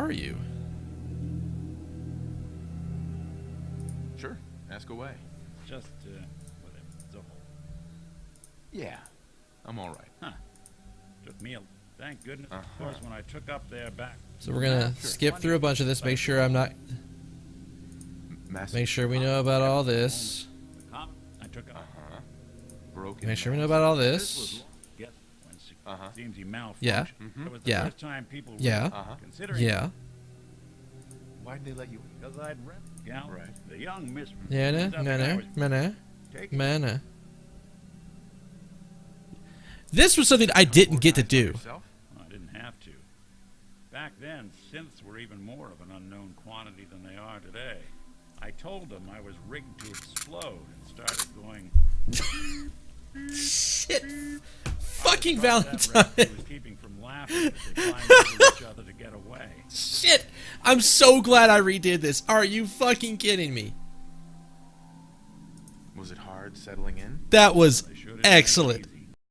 are you? Sure, ask away. Just, whatever. So, Yeah, I'm all right. huh. Took me a... Thank goodness. Of course, when I took up their back... So we're gonna skip through a bunch of this. Make sure I'm not. Make sure we know about all this. The cop I took up... Broken. Make sure we know about all This this. was... Guess when seems he malfunctioned. Yeah. It was the Yeah. first time people were Yeah. considering Yeah. Why'd they let you? Because I'd read gal, Right. the young Miss... Yeah. Stuff that I Mana. was Mana. taking. Mana. This was something I didn't get to do. Yourself? Well, I didn't have to. Back then, synths were even more of an unknown quantity than they are today. I told them I was rigged to explode and started going... Shit. Fucking I was Valentine. keeping from laughing as they climbed over each other to get away. Shit. I'm so glad I redid this. Are you fucking kidding me? Was it hard settling in? That was They should have been excellent. easy.